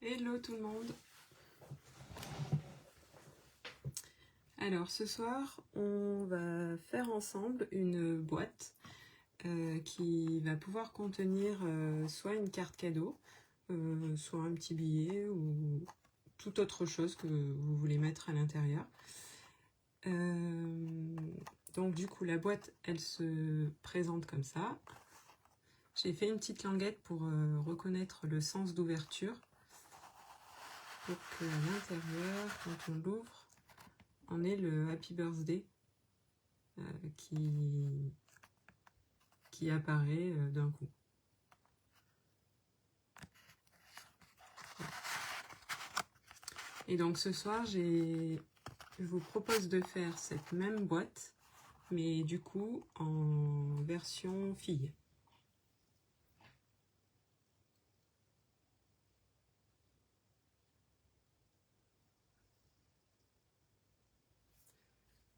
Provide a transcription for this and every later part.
Hello tout le monde. Alors ce soir on va faire ensemble une boîte qui va pouvoir contenir soit une carte cadeau, soit un petit billet ou toute autre chose que vous voulez mettre à l'intérieur. Donc du coup la boîte elle se présente comme ça. J'ai fait une petite languette pour reconnaître le sens d'ouverture, pour qu'à l'intérieur, quand on l'ouvre, on ait le Happy Birthday qui apparaît d'un coup. Et donc ce soir, je vous propose de faire cette même boîte, mais du coup en version fille.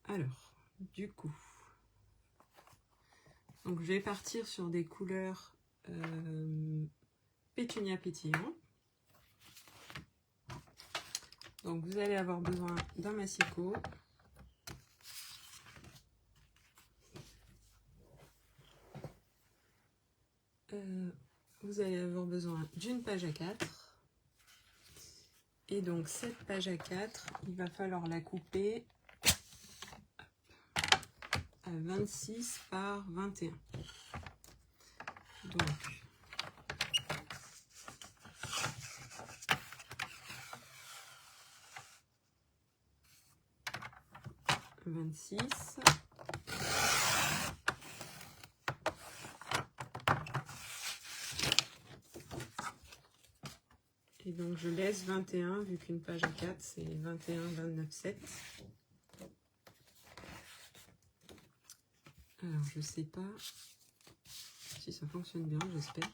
Alors, du coup, donc je vais partir sur des couleurs pétunia pétillant. Donc vous allez avoir besoin d'un massicot, vous allez avoir besoin d'une page A4, et donc cette page A4, il va falloir la couper à 26 par 21. Donc, et donc je laisse 21 vu qu'une page A4 c'est 21, 29, 7. Alors je sais pas si ça fonctionne bien, j'espère.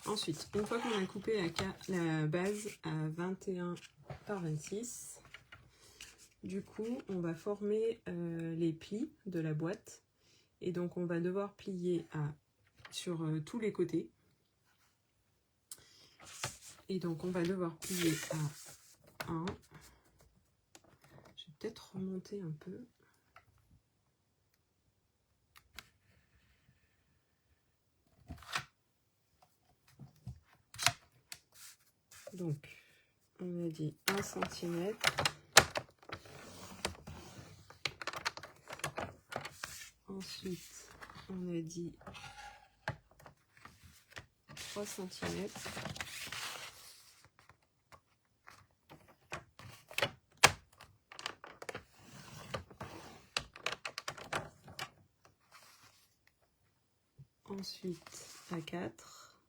Ensuite, une fois qu'on a coupé la base à 21 par 26, du coup on va former les plis de la boîte. Et donc on va devoir plier sur tous les côtés. Et donc on va devoir plier à 1. Je vais peut-être remonter un peu. Donc on a dit 1 cm. Ensuite on a dit 3 cm. Ensuite à 4.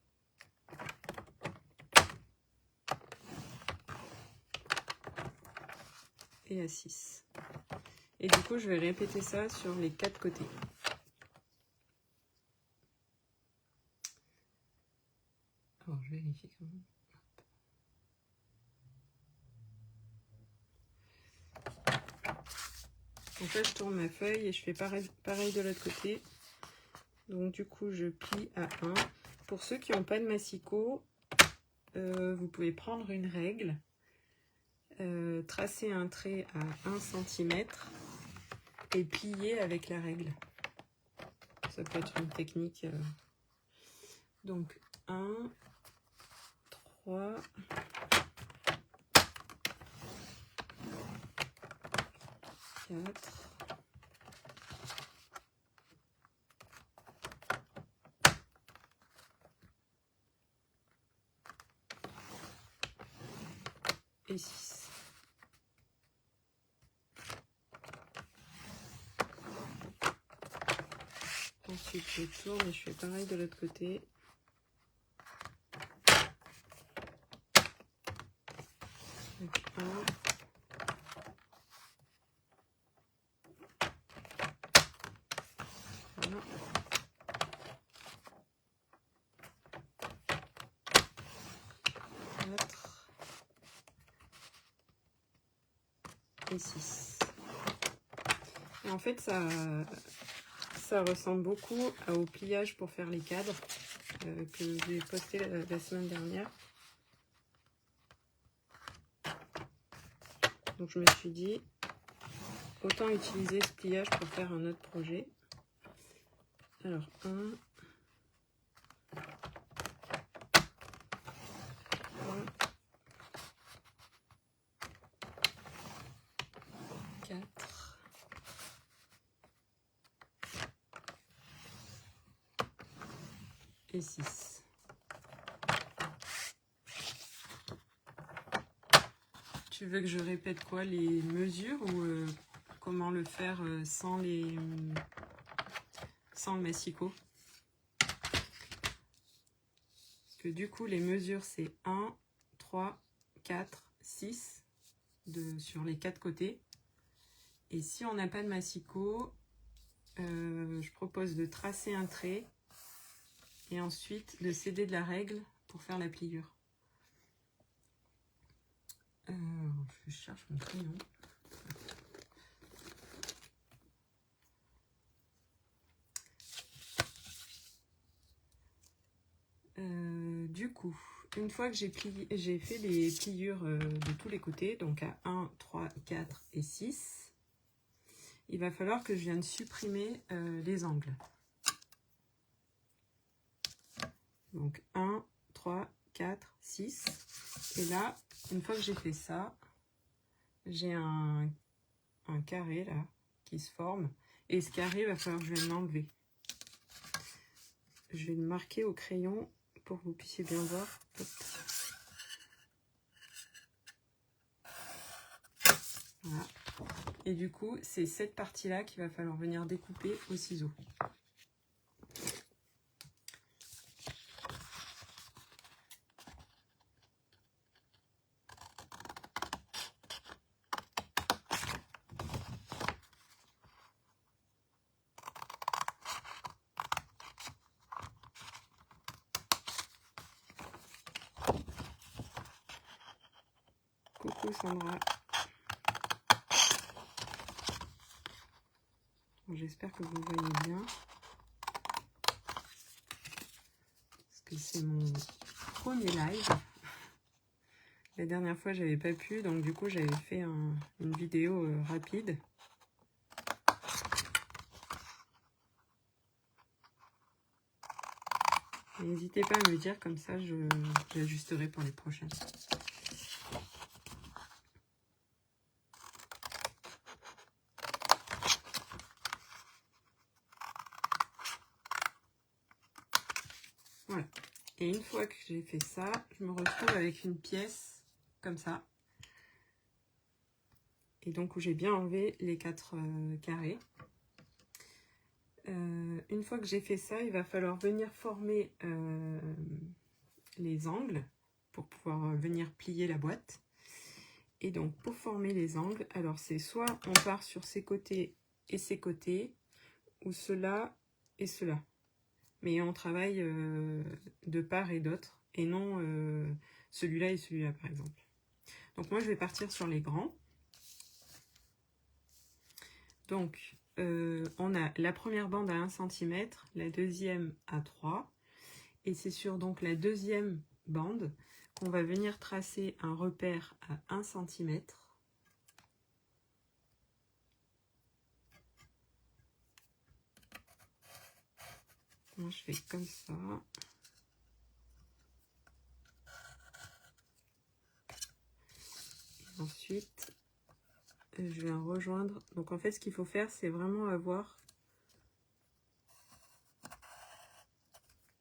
Et à 6. Et du coup je vais répéter ça sur les 4 côtés. Alors je vérifie quand même. Donc là je tourne ma feuille et je fais pareil de l'autre côté. Donc du coup je plie à 1. Pour ceux qui n'ont pas de massicot, vous pouvez prendre une règle, tracer un trait à 1 cm et plier avec la règle. Ça peut être une technique. Donc 1, 3, 4, et 6. Ensuite je tourne et je fais pareil de l'autre côté. Donc 1, 3, et 6. Et en fait ça ça ressemble beaucoup au pliage pour faire les cadres que j'ai posté la semaine dernière. Donc je me suis dit, autant utiliser ce pliage pour faire un autre projet. Alors 1, 4 et 6. Tu veux que je répète quoi, les mesures ou comment le faire sans le massicot? Parce que du coup les mesures c'est 1, 3, 4, 6 sur les 4 côtés. Et si on n'a pas de massicot, je propose de tracer un trait et ensuite de s'aider de la règle pour faire la pliure. Je cherche mon crayon. Du coup, une fois que j'ai fait les pliures de tous les côtés, donc à 1, 3, 4 et 6, il va falloir que je vienne supprimer les angles. Donc 1, 3, 4, 6. Et là, une fois que j'ai fait ça, j'ai un carré là qui se forme. Et ce carré, il va falloir que je vienne l'enlever. Je vais le marquer au crayon pour que vous puissiez bien voir. Hop. Voilà. Et du coup, c'est cette partie-là qu'il va falloir venir découper au ciseau. Coucou Sandra. J'espère que vous voyez bien. Parce que c'est mon premier live. La dernière fois, j'avais pas pu. Donc du coup, j'avais fait une vidéo rapide. N'hésitez pas à me dire, comme ça, j'ajusterai pour les prochaines. Voilà. Et une fois que j'ai fait ça, je me retrouve avec une pièce comme ça. Et donc où j'ai bien enlevé les 4 carrés. Une fois que j'ai fait ça, il va falloir venir former les angles pour pouvoir venir plier la boîte. Et donc pour former les angles, alors c'est soit on part sur ces côtés et ces côtés, ou cela et cela. Mais on travaille de part et d'autre, et non celui-là et celui-là par exemple. Donc moi je vais partir sur les grands. Donc on a la première bande à 1 cm, la deuxième à 3, et c'est sur donc la deuxième bande qu'on va venir tracer un repère à 1 cm. Moi je fais comme ça. Et ensuite je vais rejoindre. Donc en fait ce qu'il faut faire, c'est vraiment avoir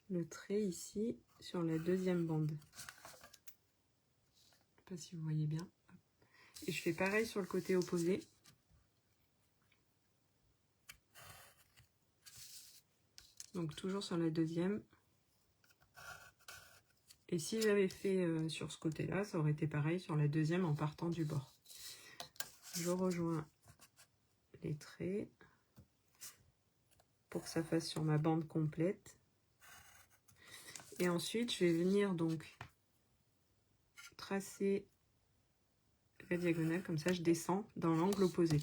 le trait ici sur la deuxième bande. Je ne sais pas si vous voyez bien. Et je fais pareil sur le côté opposé. Donc toujours sur la deuxième. Et si j'avais fait sur ce côté-là, ça aurait été pareil sur la deuxième en partant du bord. Je rejoins les traits pour que ça fasse sur ma bande complète. Et ensuite, je vais venir donc tracer la diagonale, comme ça je descends dans l'angle opposé.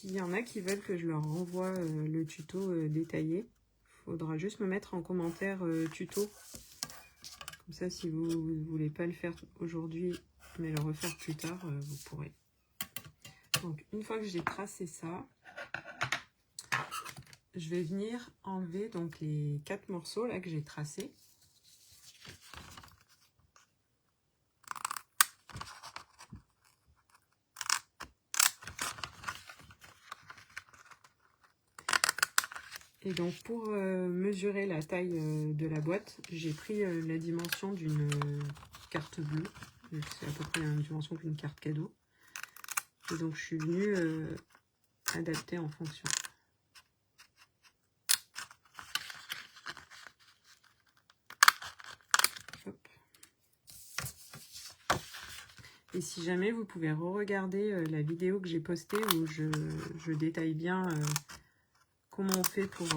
s'il y en a qui veulent que je leur renvoie le tuto détaillé, il faudra juste me mettre en commentaire tuto. Comme ça, si vous ne voulez pas le faire aujourd'hui, mais le refaire plus tard, vous pourrez. Donc, une fois que j'ai tracé ça, je vais venir enlever donc les 4 morceaux là que j'ai tracés. Et donc pour mesurer la taille de la boîte, j'ai pris la dimension d'une carte bleue. C'est à peu près la même dimension qu'une carte cadeau. Et donc je suis venue adapter en fonction. Hop. Et si jamais vous pouvez re-regarder la vidéo que j'ai postée où je détaille bien comment on fait pour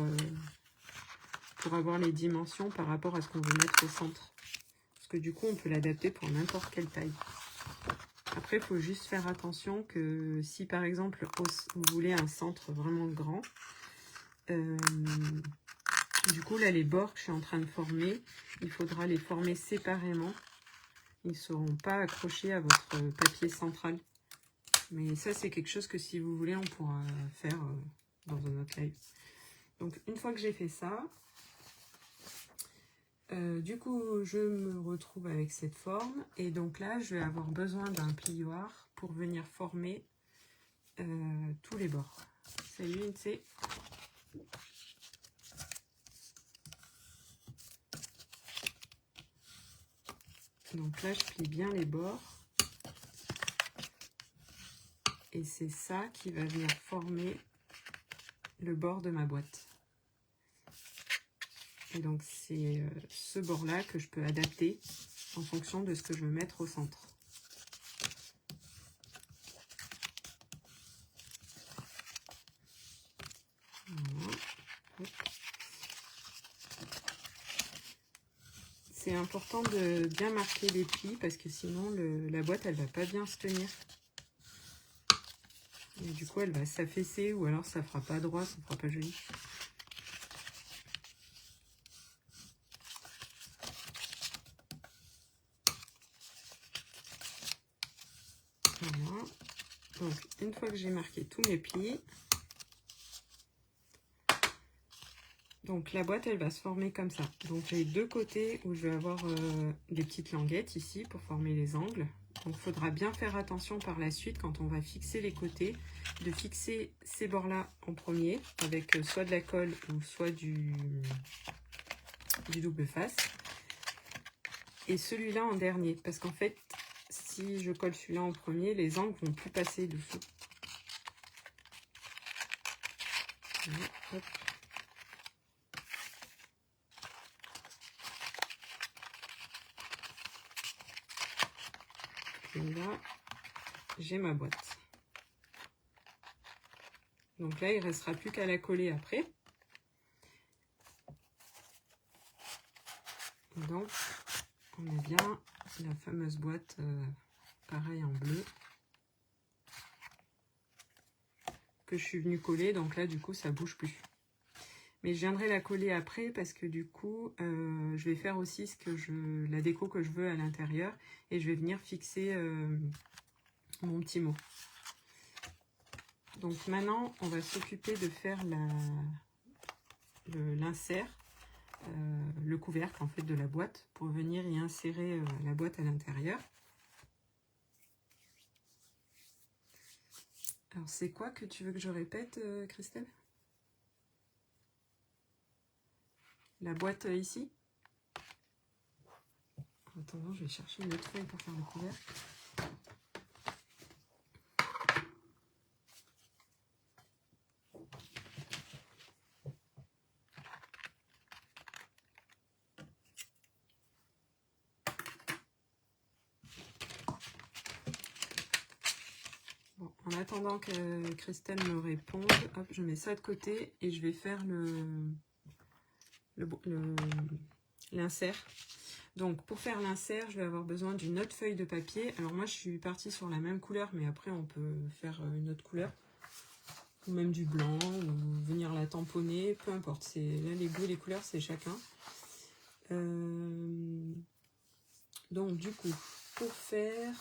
avoir les dimensions par rapport à ce qu'on veut mettre au centre. Parce que du coup, on peut l'adapter pour n'importe quelle taille. Après, il faut juste faire attention que si par exemple, vous voulez un centre vraiment grand, du coup, là, les bords que je suis en train de former, il faudra les former séparément. Ils ne seront pas accrochés à votre papier central. Mais ça, c'est quelque chose que si vous voulez, on pourra faire dans un autre live. Donc, une fois que j'ai fait ça, du coup, je me retrouve avec cette forme. Et donc là, je vais avoir besoin d'un plioir pour venir former tous les bords. Salut, Lindsay. Donc là, je plie bien les bords. Et c'est ça qui va venir former le bord de ma boîte. Et donc, c'est ce bord-là que je peux adapter en fonction de ce que je veux mettre au centre. Voilà. C'est important de bien marquer les plis parce que sinon, la boîte, elle va pas bien se tenir. Et du coup, elle va s'affaisser ou alors ça fera pas droit, ça fera pas joli. Voilà. Donc, une fois que j'ai marqué tous mes plis, donc la boîte, elle va se former comme ça. Donc, j'ai 2 côtés où je vais avoir des petites languettes ici pour former les angles. Donc, il faudra bien faire attention par la suite quand on va fixer les côtés, de fixer ces bords-là en premier avec soit de la colle ou soit du double face. Et celui-là en dernier. Parce qu'en fait, si je colle celui-là en premier, les angles vont plus passer dessous. Voilà, hop. Et là, j'ai ma boîte. Donc là, il ne restera plus qu'à la coller après. Donc, on a bien la fameuse boîte, pareil en bleu, que je suis venue coller. Donc là, du coup, ça ne bouge plus. Mais je viendrai la coller après parce que du coup, je vais faire aussi la déco que je veux à l'intérieur. Et je vais venir fixer mon petit mot. Donc maintenant, on va s'occuper de faire l'insert, le couvercle en fait de la boîte pour venir y insérer la boîte à l'intérieur. Alors c'est quoi que tu veux que je répète, Christelle? La boîte ici? En attendant, je vais chercher une autre feuille pour faire le couvercle. Bon, en attendant que Christelle me réponde, hop, je mets ça de côté et je vais faire l'insert. Donc pour faire l'insert, je vais avoir besoin d'une autre feuille de papier. Alors moi je suis partie sur la même couleur, mais après on peut faire une autre couleur. ou même du blanc, ou venir la tamponner, peu importe. Là, les goûts et les couleurs, c'est chacun. Donc, du coup, pour faire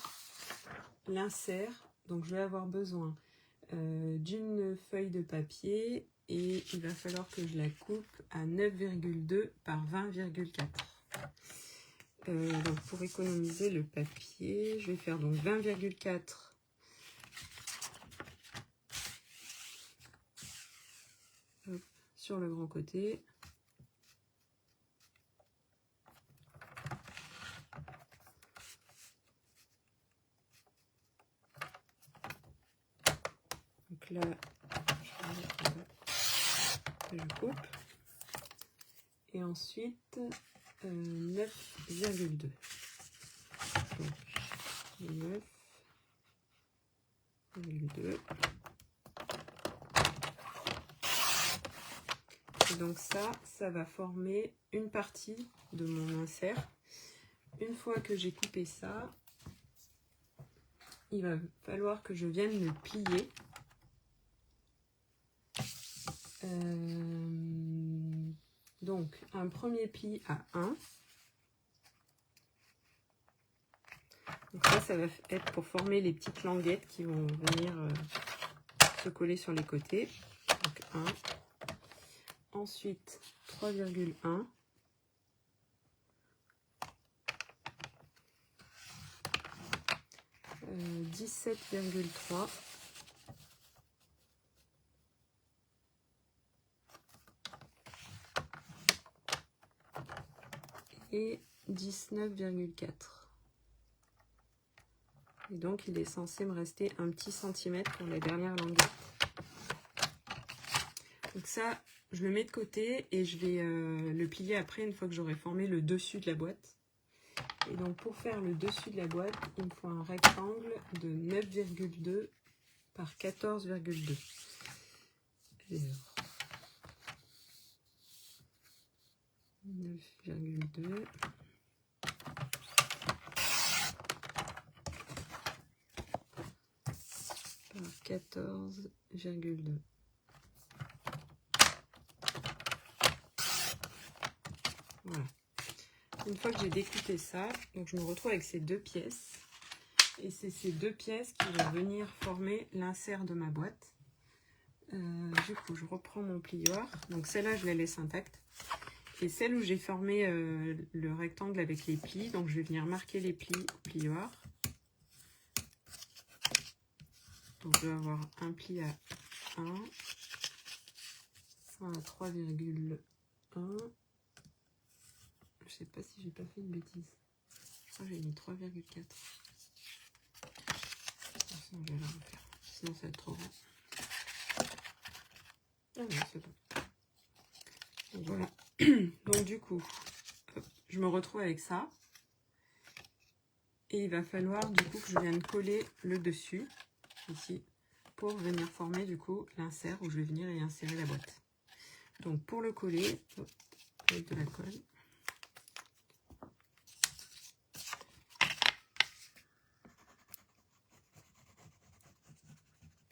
l'insert, donc je vais avoir besoin d'une feuille de papier et il va falloir que je la coupe à 9,2 par 20,4. Donc pour économiser le papier, je vais faire donc 20,4 sur le grand côté. Donc là, je coupe. Et ensuite, 9,2. Donc 9,2. Et donc ça va former une partie de mon insert. Une fois que j'ai coupé ça, il va falloir que je vienne le plier. Donc un premier pli à 1. Donc ça va être pour former les petites languettes qui vont venir se coller sur les côtés. Donc 1. Ensuite 3,1. Euh, 17,3. Et 19,4. Et donc il est censé me rester un petit centimètre pour la dernière languette. Donc ça, je le mets de côté et je vais le plier après une fois que j'aurai formé le dessus de la boîte. Et donc pour faire le dessus de la boîte, il me faut un rectangle de 9,2 par 14,2. 9,2 par 14,2. Voilà. Une fois que j'ai découpé ça, donc je me retrouve avec ces deux pièces. Et c'est ces deux pièces qui vont venir former l'insert de ma boîte. Du coup, je reprends mon plioir. Donc celle-là, je la laisse intacte. Et celle où j'ai formé le rectangle avec les plis, donc je vais venir marquer les plis au plioir. Donc je vais avoir un pli à 1, un à 3,1. Je sais pas si j'ai pas fait une bêtise. Je crois que j'ai mis 3,4. Sinon je vais la refaire. Sinon ça va être trop grand. Ah non, c'est bon. Donc voilà. Donc du coup, hop, je me retrouve avec ça. Et il va falloir du coup que je vienne coller le dessus, ici, pour venir former du coup l'insert où je vais venir y insérer la boîte. Donc pour le coller, hop, avec de la colle.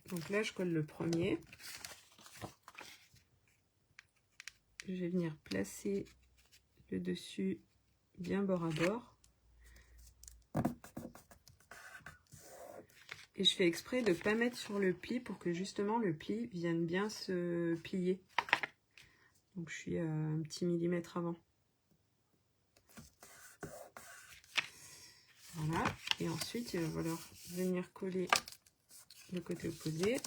Donc là je colle le premier. Je vais venir placer le dessus bien bord à bord. Et je fais exprès de ne pas mettre sur le pli pour que justement le pli vienne bien se plier. Donc je suis à un petit millimètre avant. Voilà. Et ensuite il va falloir venir coller le côté opposé.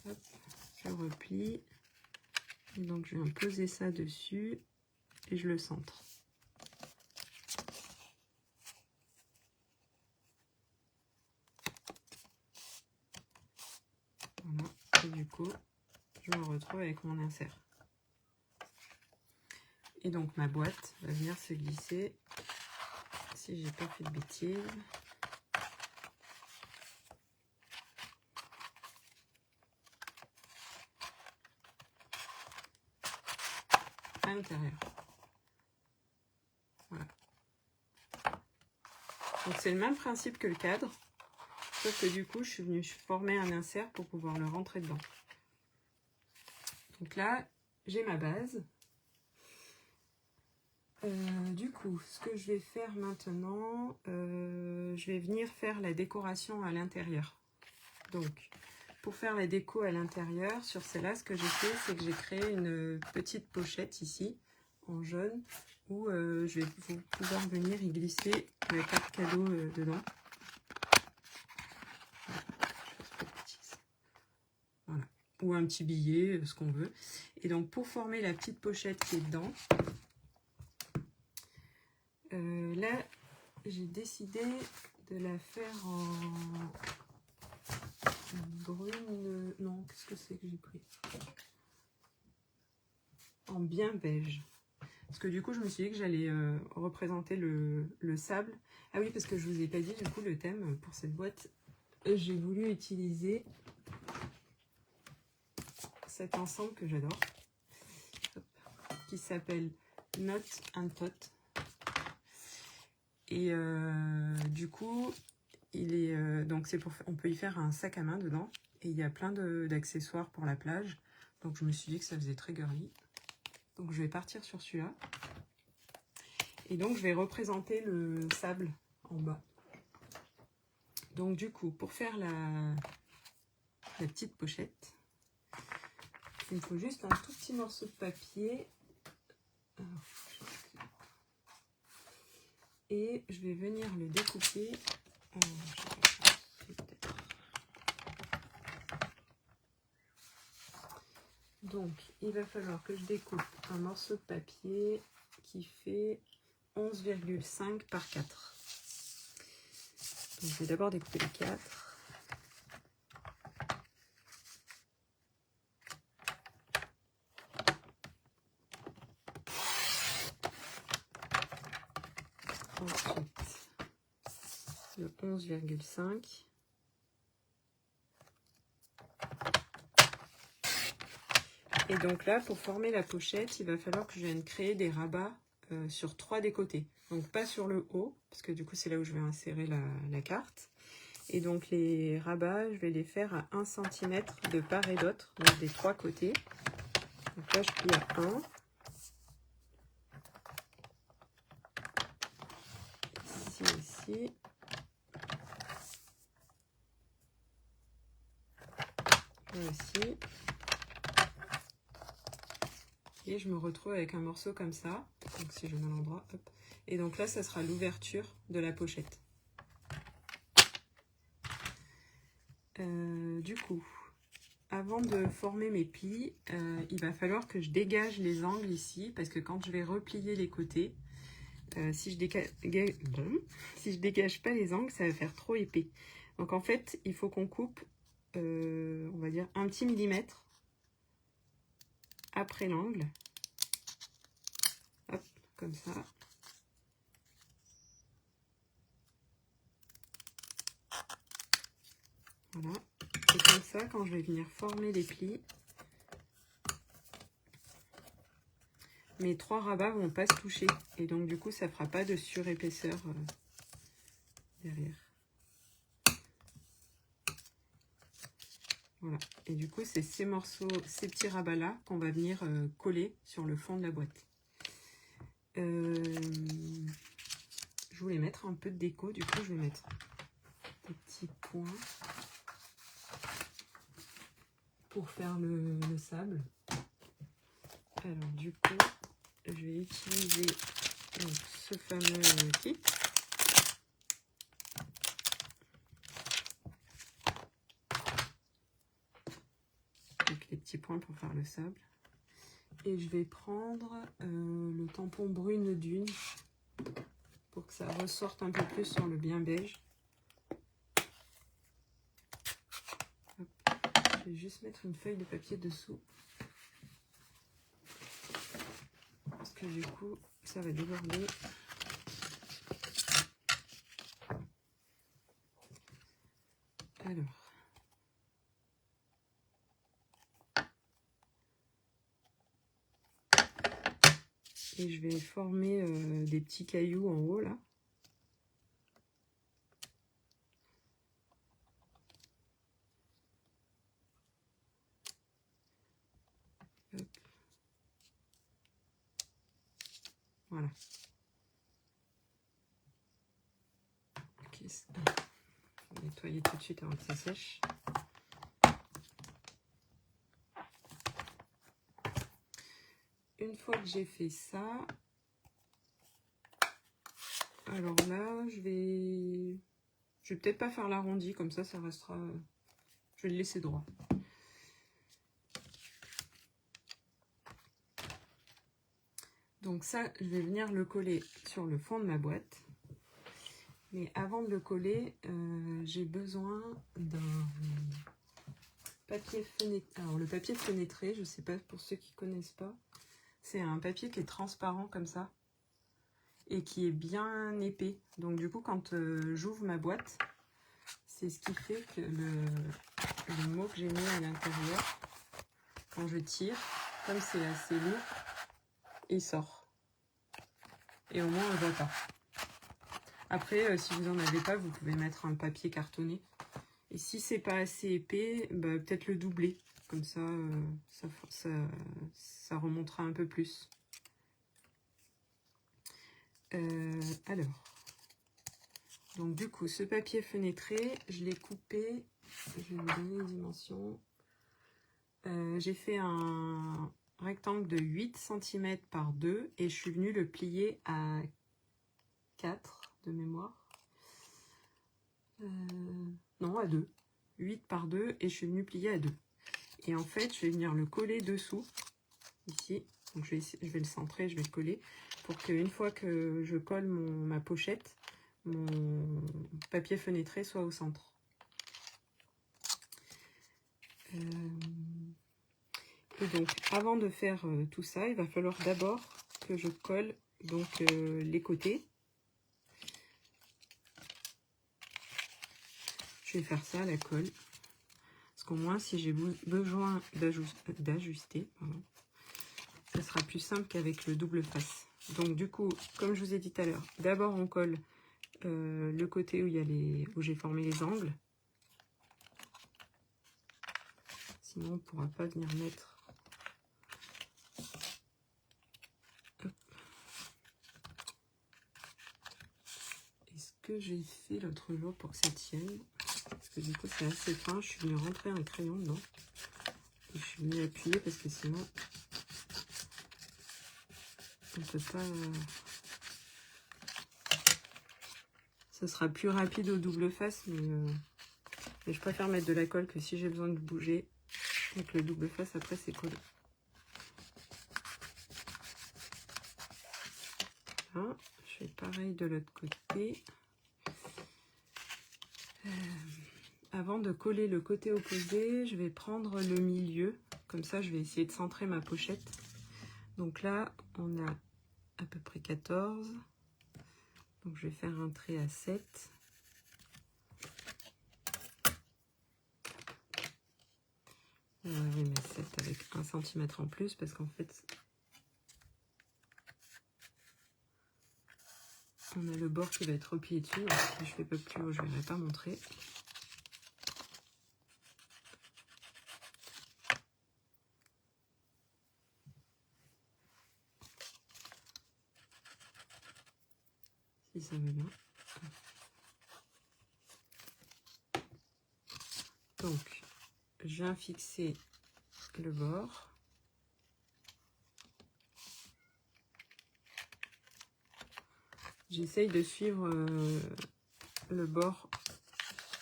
Hop, je replie. Et donc je viens poser ça dessus et je le centre. Voilà. Et du coup, je me retrouve avec mon insert. Et donc ma boîte va venir se glisser, si j'ai pas fait de bêtises, à l'intérieur. Voilà. Donc c'est le même principe que le cadre, sauf que du coup je suis venue former un insert pour pouvoir le rentrer dedans. Donc là j'ai ma base. Du coup, ce que je vais faire maintenant, je vais venir faire la décoration à l'intérieur. Donc, pour faire la déco à l'intérieur, sur celle-là, ce que j'ai fait, c'est que j'ai créé une petite pochette ici, en jaune, où je vais pouvoir venir y glisser la carte cadeau dedans. Voilà. Ou un petit billet, ce qu'on veut. Et donc, pour former la petite pochette qui est dedans, là, j'ai décidé de la faire en brune. Non, qu'est-ce que c'est que j'ai pris? En bien beige. Parce que du coup, je me suis dit que j'allais représenter le sable. Ah oui, parce que je vous ai pas dit, du coup, le thème pour cette boîte, j'ai voulu utiliser cet ensemble que j'adore, qui s'appelle Knot and Tot. Et du coup, il est donc c'est pour, on peut y faire un sac à main dedans. Et il y a plein d'accessoires pour la plage. Donc je me suis dit que ça faisait très girly. Donc je vais partir sur celui-là. Et donc je vais représenter le sable en bas. Donc du coup, pour faire la petite pochette, il me faut juste un tout petit morceau de papier. Et je vais venir le découper. Donc, il va falloir que je découpe un morceau de papier qui fait 11,5 par 4. Donc, je vais d'abord découper les 4. Ensuite, le 11,5. Et donc là, pour former la pochette, il va falloir que je vienne créer des rabats sur 3 des côtés. Donc pas sur le haut, parce que du coup, c'est là où je vais insérer la carte. Et donc les rabats, je vais les faire à 1 cm de part et d'autre, donc des 3 côtés. Donc là, je plie à 1. Ici aussi. Là aussi. Et je me retrouve avec un morceau comme ça. Donc si je mets à l'endroit, hop. Et donc là, ça sera l'ouverture de la pochette. Du coup, avant de former mes plis, il va falloir que je dégage les angles ici, parce que quand je vais replier les côtés, si je dégage pas les angles, ça va faire trop épais. Donc en fait, il faut qu'on coupe, on va dire, un petit millimètre après l'angle. Hop, comme ça. Voilà. Et comme ça, quand je vais venir former les plis, mes 3 rabats vont pas se toucher. Et donc du coup, ça fera pas de surépaisseur derrière. Voilà. Et du coup, c'est ces morceaux, ces petits rabats-là qu'on va venir coller sur le fond de la boîte. Je voulais mettre un peu de déco, du coup, je vais mettre des petits points pour faire le sable. Alors, du coup, je vais utiliser donc, ce fameux kit. Donc, les petits points pour faire le sable. Et je vais prendre le tampon brune dune pour que ça ressorte un peu plus sur le bien beige. Hop. Je vais juste mettre une feuille de papier dessous. Parce que du coup, ça va déborder. Alors. Et je vais former des petits cailloux en haut là. Voilà. Ok, on va nettoyer tout de suite avant que ça sèche. Une fois que j'ai fait ça, alors là, je vais peut-être pas faire l'arrondi, comme ça restera... Je vais le laisser droit. Donc ça, je vais venir le coller sur le fond de ma boîte. Mais avant de le coller, j'ai besoin d'un papier fenêtré. Alors le papier fenêtré, je ne sais pas pour ceux qui ne connaissent pas, c'est un papier qui est transparent comme ça et qui est bien épais. Donc du coup, quand j'ouvre ma boîte, c'est ce qui fait que le mot que j'ai mis à l'intérieur, quand je tire, comme c'est assez lourd, il sort. Et au moins on ne voit pas. Après, si vous n'en avez pas, vous pouvez mettre un papier cartonné. Et si c'est pas assez épais, bah, peut-être le doubler. Comme ça, ça remontera un peu plus. Alors, donc du coup, ce papier fenêtré, je l'ai coupé. Je vais vous donner les dimensions. J'ai fait un rectangle de 8 cm par 2 et je suis venue le plier à 4 de mémoire. Non, à 2. 8 par 2 et je suis venue plier à 2. Et en fait, je vais venir le coller dessous, ici. Donc je vais le centrer, je vais le coller, pour qu'une fois que je colle ma pochette, mon papier fenêtré soit au centre. Et donc, avant de faire tout ça, il va falloir d'abord que je colle donc, les côtés. Je vais faire ça à la colle. Parce qu'au moins, si j'ai besoin d'ajuster, ça sera plus simple qu'avec le double face. Donc du coup, comme je vous ai dit tout à l'heure, d'abord on colle le côté où j'ai formé les angles. Sinon, on ne pourra pas venir mettre... Est-ce que j'ai fait l'autre jour pour que ça tienne? Parce que du coup, c'est assez fin. Je suis venue rentrer un crayon dedans. Et je suis venue appuyer parce que sinon, on ne peut pas... Ce sera plus rapide au double face, mais je préfère mettre de la colle que si j'ai besoin de bouger. Avec le double face, après, c'est collé. Voilà. Je fais pareil de l'autre côté. Avant de coller le côté opposé, je vais prendre le milieu. Comme ça, je vais essayer de centrer ma pochette. Donc là, on a à peu près 14. Donc je vais faire un trait à 7. Je vais mettre 7 avec 1 cm en plus parce qu'en fait, on a le bord qui va être replié dessus. Donc si je fais pas plus haut, je ne vais pas montrer. Si ça va bien. Donc, je viens fixer le bord. J'essaye de suivre le bord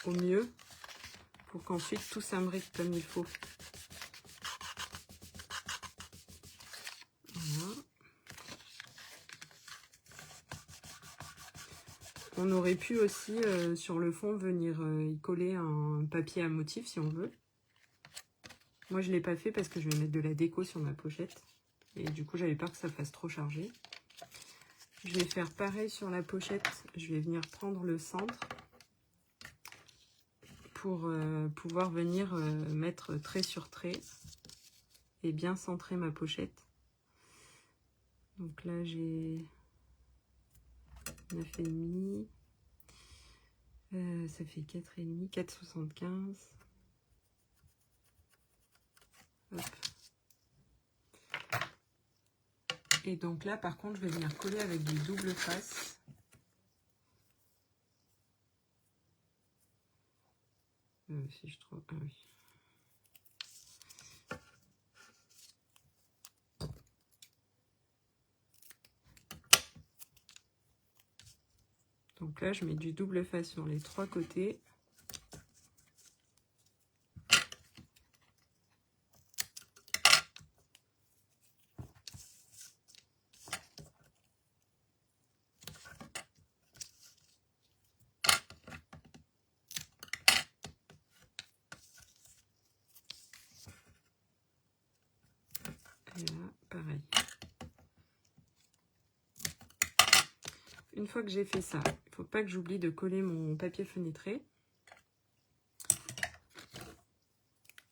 au mieux pour qu'ensuite tout s'imbrique comme il faut. Voilà. On aurait pu aussi sur le fond venir y coller un papier à motif si on veut. Moi je ne l'ai pas fait parce que je vais mettre de la déco sur ma pochette et du coup j'avais peur que ça fasse trop chargé. Je vais faire pareil sur la pochette, je vais venir prendre le centre pour pouvoir venir mettre trait sur trait et bien centrer ma pochette. Donc là j'ai 9,5, ça fait 4,5, 4,75. Hop. Et donc là, par contre, je vais venir coller avec du double face. Si je trouve... Ah oui. Donc là, je mets du double face sur les 3 côtés. Et là, pareil. Une fois que j'ai fait ça, il ne faut pas que j'oublie de coller mon papier fenêtré.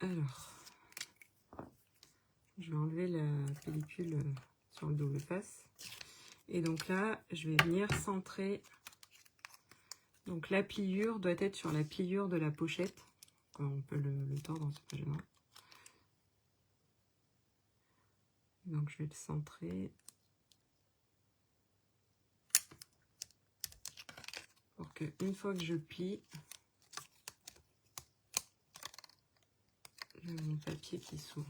Alors, je vais enlever la pellicule sur le double face. Et donc là, je vais venir centrer. Donc la pliure doit être sur la pliure de la pochette. On peut le tordre, c'est pas gênant. Donc je vais le centrer. Pour que une fois que je plie, j'ai mon papier qui s'ouvre.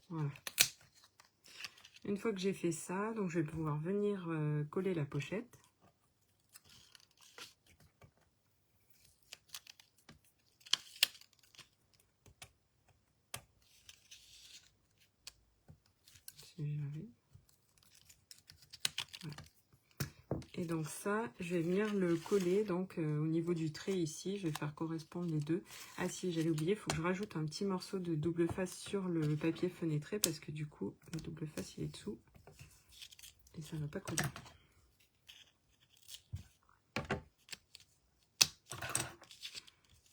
Voilà. Une fois que j'ai fait ça, donc je vais pouvoir venir coller la pochette. Si j'y arrive. Voilà. Et donc ça, je vais venir le coller donc au niveau du trait ici. Je vais faire correspondre les deux. Ah si, j'allais oublier, il faut que je rajoute un petit morceau de double face sur le papier fenêtré parce que du coup, le double face il est dessous et ça ne va pas coller.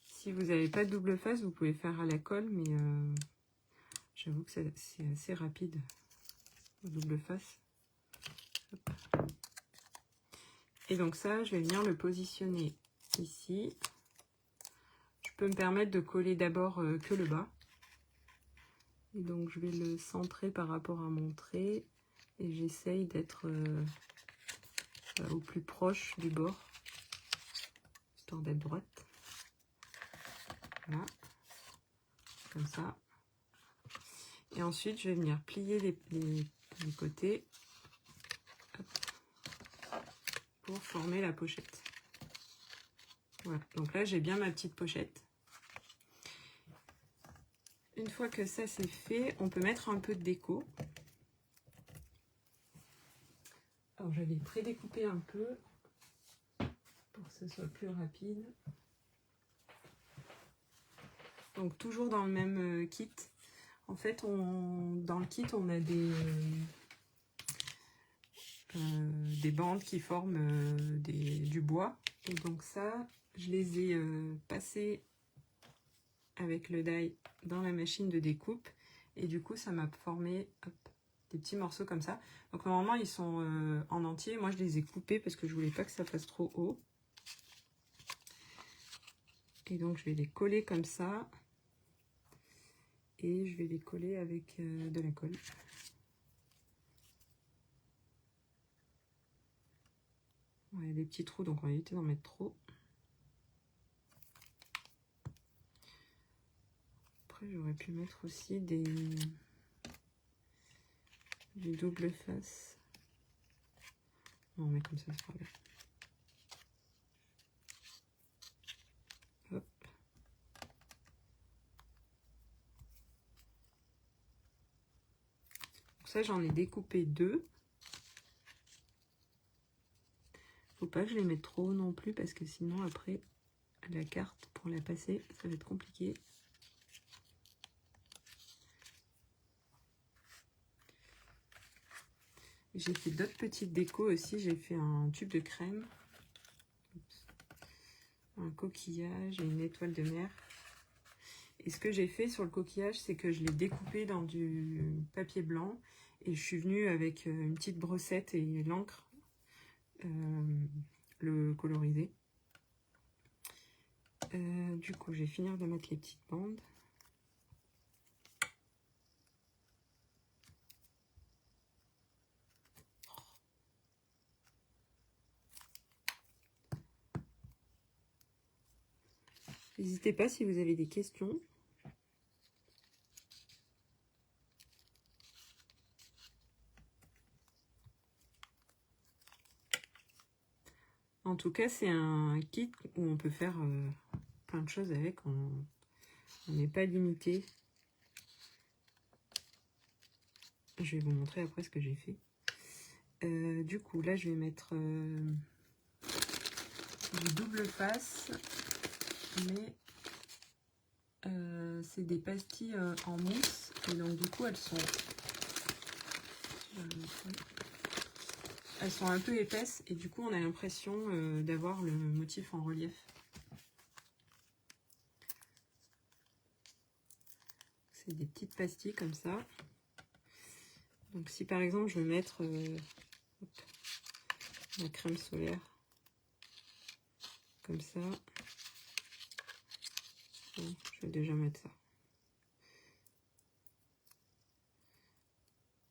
Si vous n'avez pas de double face, vous pouvez faire à la colle, mais j'avoue que c'est assez rapide, le double face. Hop. Et donc ça, je vais venir le positionner ici. Je peux me permettre de coller d'abord que le bas. Et donc je vais le centrer par rapport à mon trait. Et j'essaye d'être au plus proche du bord, histoire d'être droite. Voilà, comme ça. Et ensuite, je vais venir plier les côtés pour former la pochette. Voilà, donc là, j'ai bien ma petite pochette. Une fois que ça c'est fait, on peut mettre un peu de déco. Alors, je vais prédécouper un peu pour que ce soit plus rapide. Donc, toujours dans le même kit. En fait, dans le kit, on a des bandes qui forment du bois. Et donc ça, je les ai passées avec le die dans la machine de découpe. Et du coup, ça m'a formé des petits morceaux comme ça. Donc normalement, ils sont en entier. Moi, je les ai coupés parce que je voulais pas que ça fasse trop haut. Et donc, je vais les coller comme ça. Et je vais les coller avec de la colle. Il y a des petits trous, donc on va éviter d'en mettre trop. Après, j'aurais pu mettre aussi du double face. Non, mais comme ça sera bien. Hop. Donc ça, j'en ai découpé 2. Faut pas que je les mette trop haut non plus parce que sinon après la carte pour la passer ça va être compliqué. J'ai fait d'autres petites décos aussi. J'ai fait un tube de crème, un coquillage et une étoile de mer. Et ce que j'ai fait sur le coquillage, c'est que je l'ai découpé dans du papier blanc et je suis venue avec une petite brossette et l'encre le coloriser. Du coup, je vais finir de mettre les petites bandes. N'hésitez pas si vous avez des questions. En tout cas, c'est un kit où on peut faire plein de choses avec. On n'est pas limité. Je vais vous montrer après ce que j'ai fait. Du coup, là, je vais mettre du double face, mais c'est des pastilles en mousse. Et donc, du coup, elles sont un peu épaisses. Et du coup, on a l'impression d'avoir le motif en relief. C'est des petites pastilles comme ça. Donc si par exemple je veux mettre la crème solaire comme ça, bon, je vais déjà mettre ça.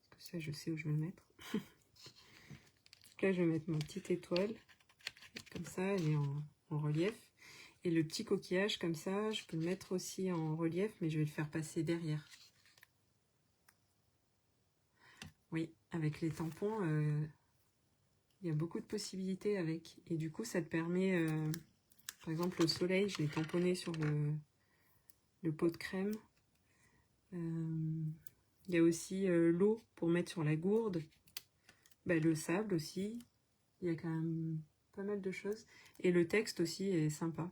Parce que ça je sais où je vais le mettre. Donc là je vais mettre ma petite étoile, comme ça elle est en relief. Et le petit coquillage comme ça, je peux le mettre aussi en relief, mais je vais le faire passer derrière. Oui, avec les tampons, il y a beaucoup de possibilités avec. Et du coup, ça te permet, par exemple, le soleil, je l'ai tamponné sur le pot de crème. Il y a aussi l'eau pour mettre sur la gourde. Bah, le sable aussi. Il y a quand même pas mal de choses. Et le texte aussi est sympa.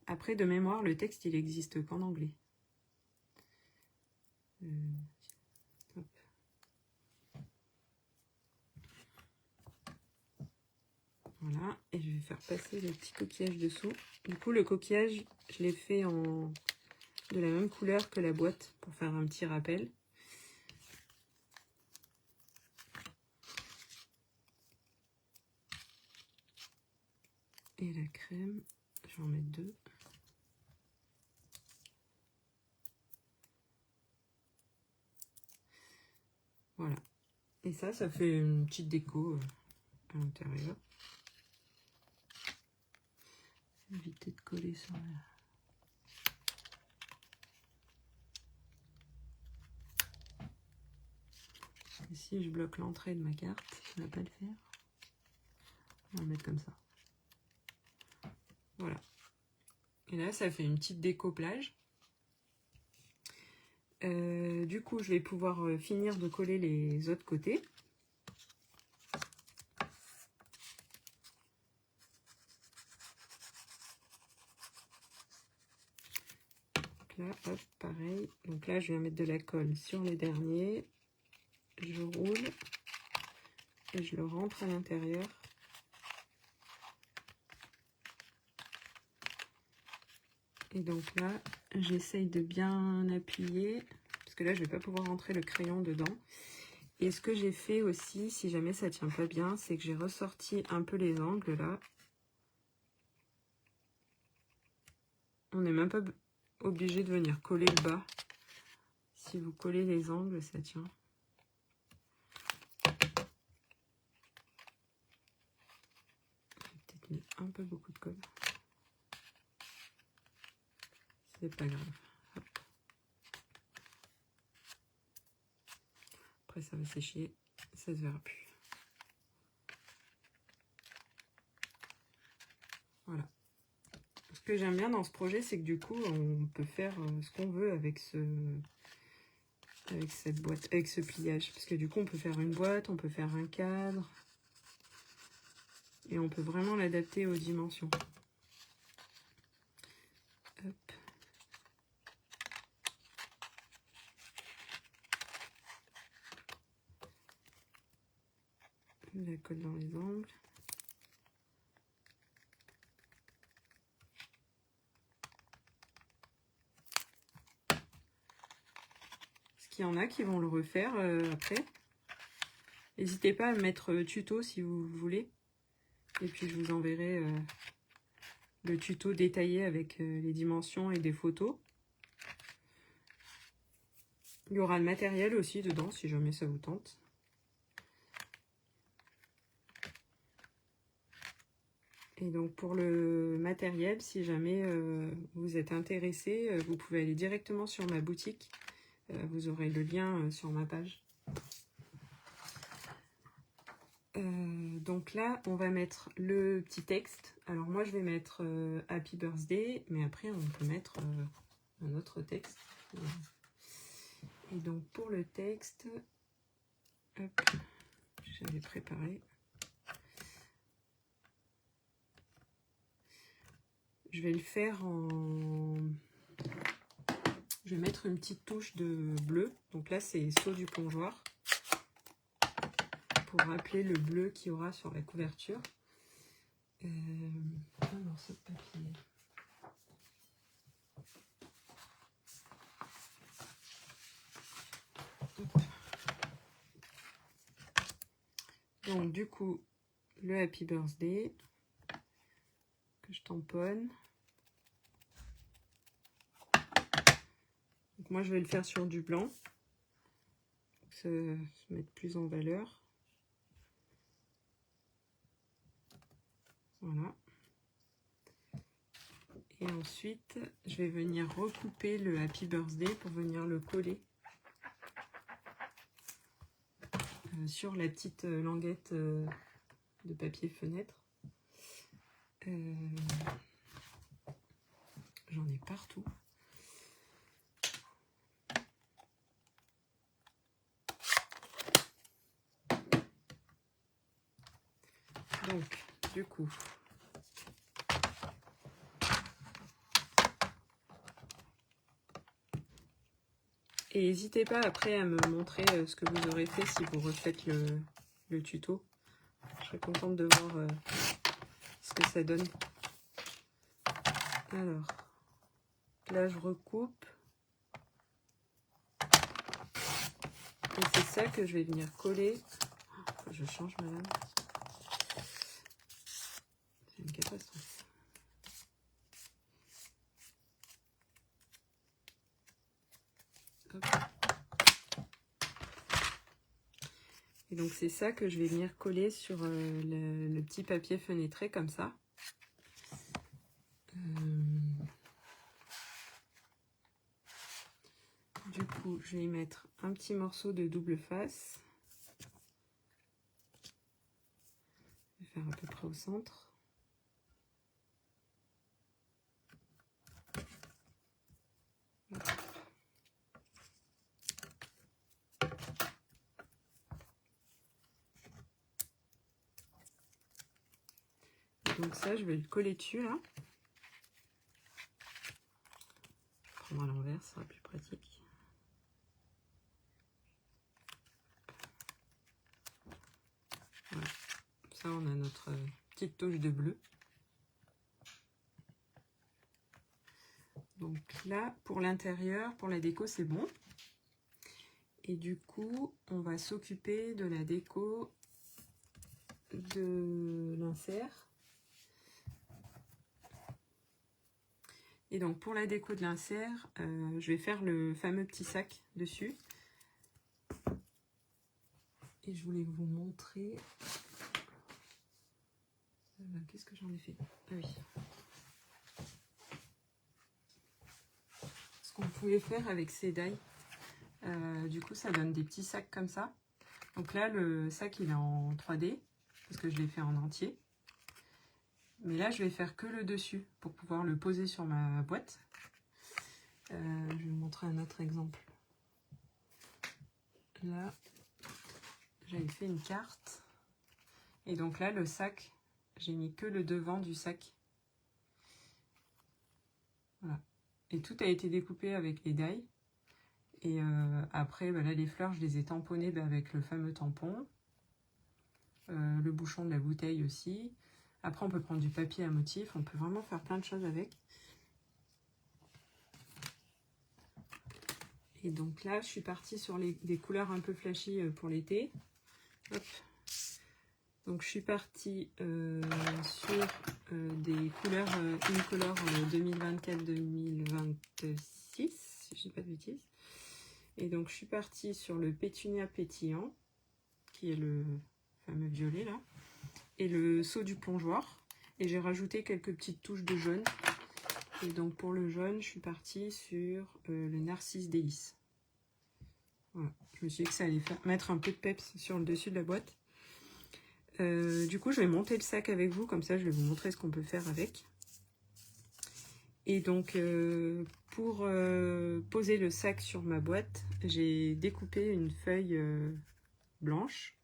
Après, de mémoire, le texte, il existe qu'en anglais. Hop. Voilà, et je vais faire passer le petit coquillage dessous. Du coup, le coquillage, je l'ai fait de la même couleur que la boîte pour faire un petit rappel. Et la crème, je vais en mettre 2. Voilà. Et ça fait une petite déco à l'intérieur. Éviter de coller sur la... Ici, je bloque l'entrée de ma carte. Ça ne va pas le faire. On va le mettre comme ça. Voilà. Et là, ça fait une petite déco plage. Du coup, je vais pouvoir finir de coller les autres côtés. Donc là, hop, pareil. Donc là, je viens mettre de la colle sur les derniers. Je roule et je le rentre à l'intérieur. Et donc là, j'essaye de bien appuyer, parce que là, je vais pas pouvoir rentrer le crayon dedans. Et ce que j'ai fait aussi, si jamais ça tient pas bien, c'est que j'ai ressorti un peu les angles là. On n'est même pas obligé de venir coller le bas. Si vous collez les angles, ça tient. J'ai peut-être mis un peu beaucoup de colle. C'est pas grave. Hop. Après, ça va sécher. Ça se verra plus. Voilà. Ce que j'aime bien dans ce projet, c'est que du coup, on peut faire ce qu'on veut avec cette boîte, avec ce pliage. Parce que du coup, on peut faire une boîte, on peut faire un cadre. Et on peut vraiment l'adapter aux dimensions. Hop. La colle dans les angles. Parce qu'il y en a qui vont le refaire après. N'hésitez pas à mettre tuto si vous voulez. Et puis je vous enverrai le tuto détaillé avec les dimensions et des photos. Il y aura le matériel aussi dedans si jamais ça vous tente. Et donc pour le matériel, si jamais vous êtes intéressé, vous pouvez aller directement sur ma boutique. Vous aurez le lien sur ma page. Donc là, on va mettre le petit texte. Alors moi, je vais mettre Happy Birthday, mais après, on peut mettre un autre texte. Et donc pour le texte, hop, j'avais préparé. Je vais le faire en... Je vais mettre une petite touche de bleu. Donc là, c'est Sceau du plongeoir. Pour rappeler le bleu qu'il y aura sur la couverture. Un morceau de papier. Hop. Donc du coup, le Happy Birthday que je tamponne. Donc moi, je vais le faire sur du blanc. Pour se mettre plus en valeur. Voilà. Et ensuite, je vais venir recouper le Happy Birthday pour venir le coller sur la petite languette de papier fenêtre. J'en ai partout. Donc, du coup, et n'hésitez pas après à me montrer ce que vous aurez fait si vous refaites le tuto. Je serais contente de voir ce que ça donne. Alors, là je recoupe. Et c'est ça que je vais venir coller. Je change, madame. C'est une catastrophe. Hop. Et donc c'est ça que je vais venir coller sur le petit papier fenêtré comme ça. Du coup, je vais y mettre un petit morceau de double face. Je vais faire à peu près au centre. Donc ça, je vais le coller dessus là. Je vais prendre à l'envers, ça sera plus pratique. Voilà. Ça, on a notre petite touche de bleu. Donc là, pour l'intérieur, pour la déco, c'est bon. Et du coup, on va s'occuper de la déco de l'insert. Et donc pour la déco de l'insert, je vais faire le fameux petit sac dessus. Et je voulais vous montrer... Qu'est-ce que j'en ai fait? Ah oui. Ce qu'on pouvait faire avec ces die. Du coup, ça donne des petits sacs comme ça. Donc là, le sac, il est en 3D, parce que je l'ai fait en entier. Mais là, je vais faire que le dessus, pour pouvoir le poser sur ma boîte. Je vais vous montrer un autre exemple. Là, j'avais fait une carte. Et donc là, le sac, j'ai mis que le devant du sac. Voilà. Et tout a été découpé avec les die. Et après, bah là, les fleurs, je les ai tamponnées avec le fameux tampon. Le bouchon de la bouteille aussi. Après, on peut prendre du papier à motif. On peut vraiment faire plein de choses avec. Et donc là, je suis partie sur des couleurs un peu flashy pour l'été. Hop. Donc, je suis partie sur des couleurs Incolor 2024-2026, si je dis pas de bêtises. Et donc, je suis partie sur le Pétunia pétillant, qui est le fameux violet là, et le Sceau du plongeoir. Et j'ai rajouté quelques petites touches de jaune. Et donc pour le jaune, je suis partie sur le Narcisse Délice. Voilà. Je me suis dit que ça allait mettre un peu de peps sur le dessus de la boîte. Du coup, je vais monter le sac avec vous, comme ça je vais vous montrer ce qu'on peut faire avec. Et donc, pour poser le sac sur ma boîte, j'ai découpé une feuille blanche.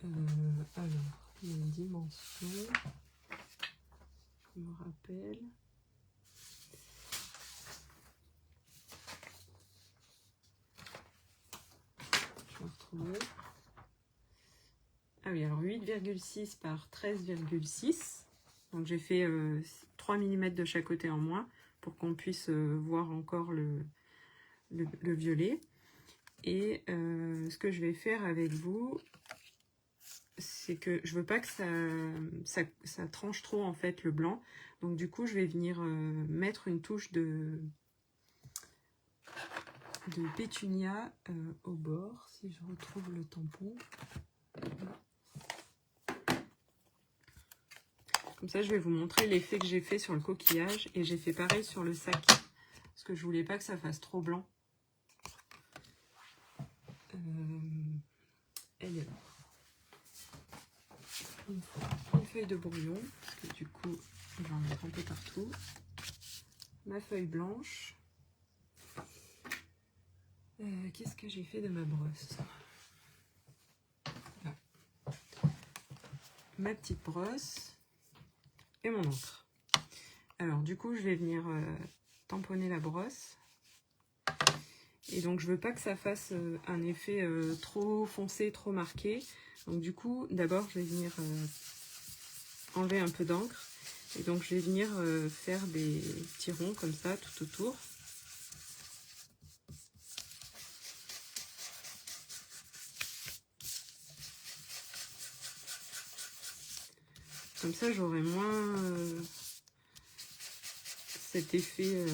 Alors, les dimensions, je me rappelle. Je vais retrouver. Ah oui, alors 8,6 par 13,6. Donc j'ai fait 3 mm de chaque côté en moins pour qu'on puisse voir encore le violet. Et ce que je vais faire avec vous, c'est que je veux pas que ça tranche trop en fait le blanc. Donc du coup je vais venir mettre une touche de pétunia au bord, si je retrouve le tampon. Comme ça je vais vous montrer l'effet que j'ai fait sur le coquillage, et j'ai fait pareil sur le sac parce que je voulais pas que ça fasse trop blanc. Elle est là. Une feuille de brouillon, parce que du coup j'en ai un peu partout. Ma feuille blanche. Qu'est-ce que j'ai fait de ma brosse? Là. Ma petite brosse et mon encre. Alors du coup je vais venir tamponner la brosse. Et donc je veux pas que ça fasse un effet trop foncé, trop marqué. Donc du coup d'abord je vais venir enlever un peu d'encre. Et donc je vais venir faire des petits ronds comme ça tout autour. Comme ça j'aurai moins cet effet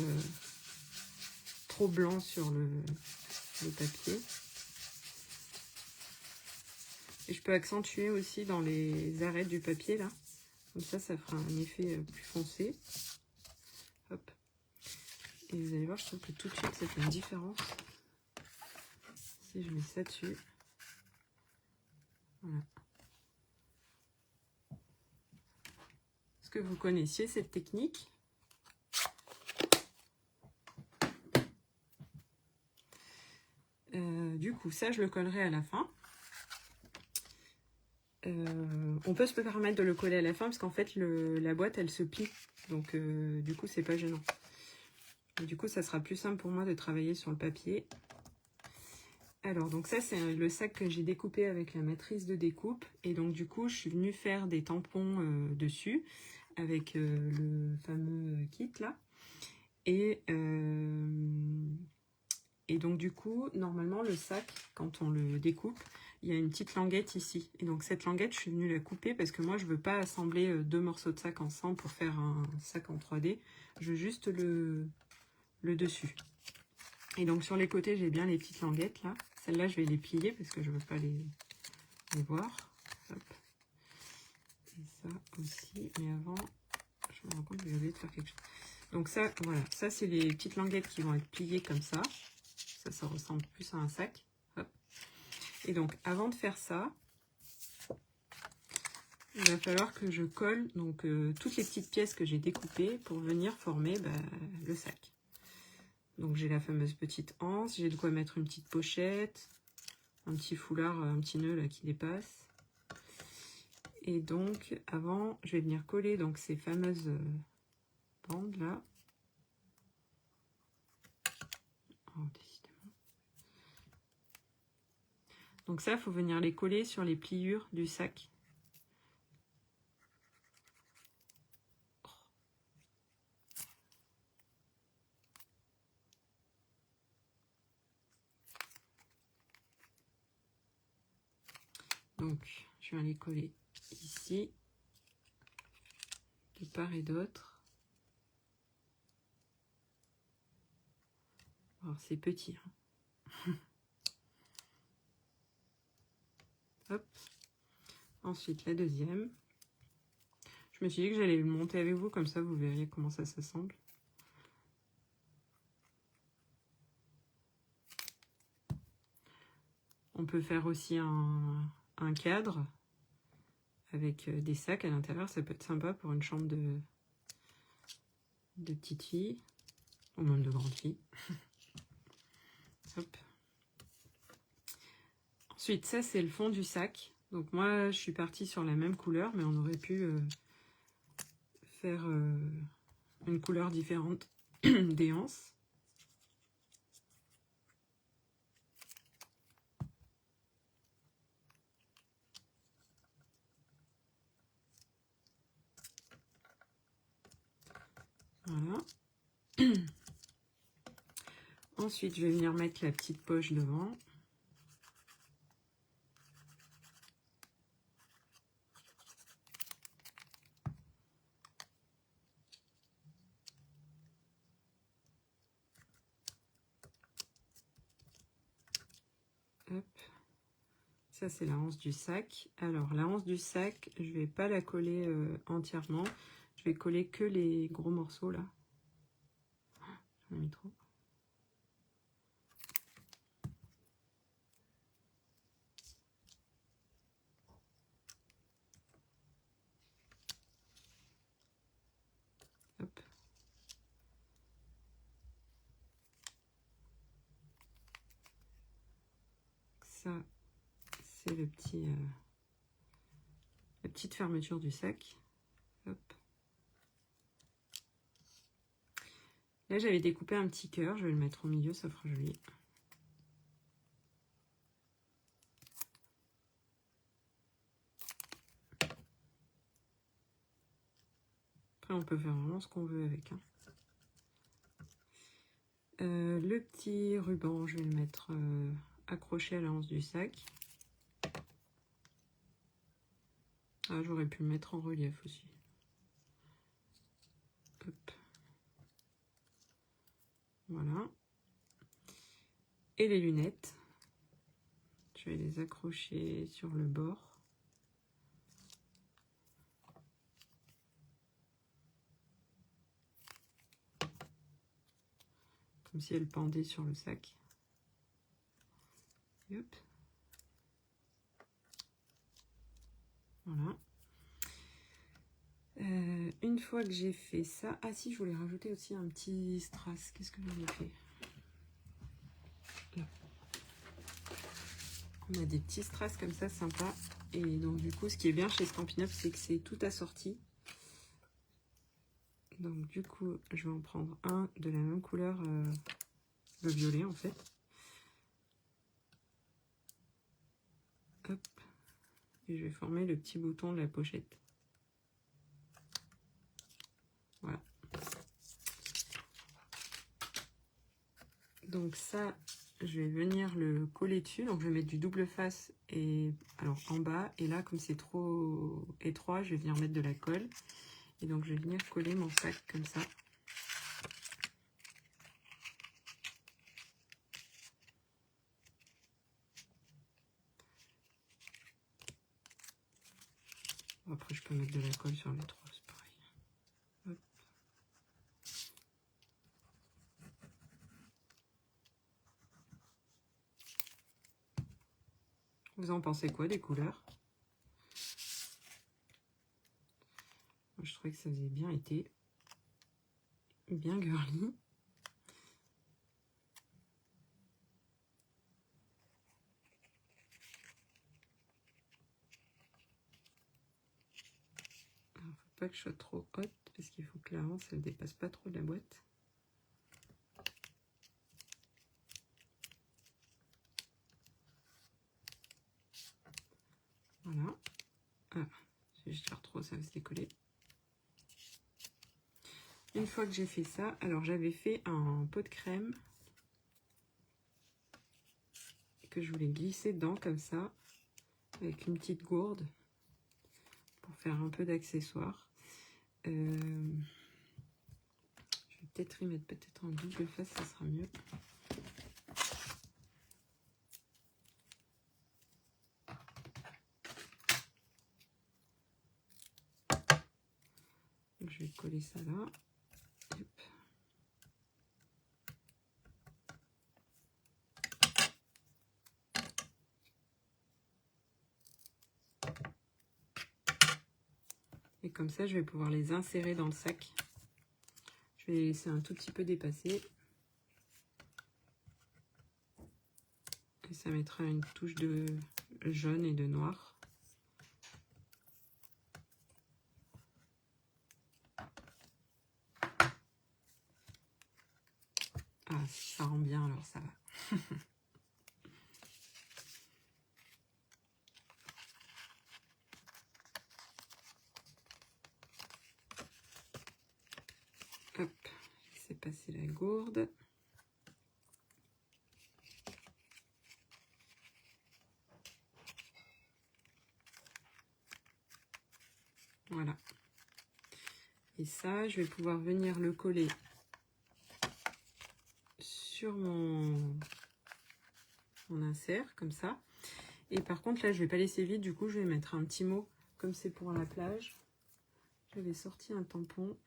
trop blanc sur le papier. Et je peux accentuer aussi dans les arêtes du papier là. Comme ça, ça fera un effet plus foncé. Hop. Et vous allez voir, je trouve que tout de suite, ça fait une différence. Si je mets ça dessus. Voilà. Est-ce que vous connaissiez cette technique? Du coup, ça, je le collerai à la fin. On peut se permettre de le coller à la fin parce qu'en fait la boîte elle se plie, donc du coup c'est pas gênant. Et du coup ça sera plus simple pour moi de travailler sur le papier. Alors donc ça c'est le sac que j'ai découpé avec la matrice de découpe, et donc du coup je suis venue faire des tampons dessus avec le fameux kit là, et donc du coup normalement le sac quand on le découpe, il y a une petite languette ici. Et donc cette languette, je suis venue la couper parce que moi, je veux pas assembler deux morceaux de sac ensemble pour faire un sac en 3D. Je veux juste le dessus. Et donc sur les côtés, j'ai bien les petites languettes là. Celles-là, je vais les plier parce que je veux pas les voir. Hop. Et ça aussi. Mais avant, je me rends compte que j'ai oublié de faire quelque chose. Donc ça, voilà. Ça, c'est les petites languettes qui vont être pliées comme ça. Ça ressemble plus à un sac. Hop. Et donc, avant de faire ça, il va falloir que je colle donc toutes les petites pièces que j'ai découpées pour venir former le sac. Donc, j'ai la fameuse petite anse, j'ai de quoi mettre une petite pochette, un petit foulard, un petit nœud là qui dépasse. Et donc, avant, je vais venir coller donc ces fameuses bandes là. Oh, décidément. Donc ça, il faut venir les coller sur les pliures du sac. Donc, je viens les coller ici, de part et d'autre. Alors, c'est petit. Hein. Hop. Ensuite, la deuxième. Je me suis dit que j'allais le monter avec vous, comme ça vous verriez comment ça s'assemble. On peut faire aussi un cadre avec des sacs à l'intérieur. Ça peut être sympa pour une chambre de petite fille, ou même de grande fille. Hop. Ensuite, ça c'est le fond du sac. Donc moi, je suis partie sur la même couleur, mais on aurait pu faire une couleur différente des anses. Voilà. Ensuite, je vais venir mettre la petite poche devant. Hop. Ça, c'est la hanse du sac. Alors, la hanse du sac, je vais pas la coller entièrement. Je vais coller que les gros morceaux, là. J'en ai mis trop. Hop. Ça, c'est le petit, la petite fermeture du sac. Hop. Là, j'avais découpé un petit cœur. Je vais le mettre au milieu, ça fera joli. Après, on peut faire vraiment ce qu'on veut avec. Hein. Le petit ruban, je vais le mettre accroché à la hanse du sac. Ah, j'aurais pu le mettre en relief aussi. Hop. Voilà. Et les lunettes, je vais les accrocher sur le bord. Comme si elles pendaient sur le sac. Et hop. Voilà. Une fois que j'ai fait ça... Ah si, je voulais rajouter aussi un petit strass. Qu'est-ce que j'en ai fait? Là. On a des petits strass comme ça, sympa. Et donc du coup, ce qui est bien chez Stampin' Up, c'est que c'est tout assorti. Donc du coup, je vais en prendre un de la même couleur, le violet en fait. Hop. Et je vais former le petit bouton de la pochette. Voilà. Donc ça, je vais venir le coller dessus. Donc je vais mettre du double face et alors en bas. Et là, comme c'est trop étroit, je vais venir mettre de la colle. Et donc je vais venir coller mon sac comme ça. Après, je peux mettre de la colle sur les trois, c'est pareil. Hop. Vous en pensez quoi des couleurs? Moi, je trouvais que ça faisait bien été. Bien girly. Alors, faut pas que je sois trop haute parce qu'il faut que la hanse elle dépasse pas trop de la boîte. Voilà. Ah, si je tire trop, ça va se décoller. Une fois que j'ai fait ça, alors j'avais fait un pot de crème que je voulais glisser dedans comme ça, avec une petite gourde pour faire un peu d'accessoires. Je vais peut-être y mettre peut-être en double face, ça sera mieux. coller ça là. Hop. Et comme ça, je vais pouvoir les insérer dans le sac. Je vais les laisser un tout petit peu dépasser. Et ça mettra une touche de jaune et de noir. Ah, ça rend bien, alors ça va. Hop, laissez passer la gourde. Voilà. Et ça, je vais pouvoir venir le coller sur mon insert, comme ça. Et par contre, là, je vais pas laisser vide, du coup, je vais mettre un petit mot, comme c'est pour la plage. J'avais sorti un tampon.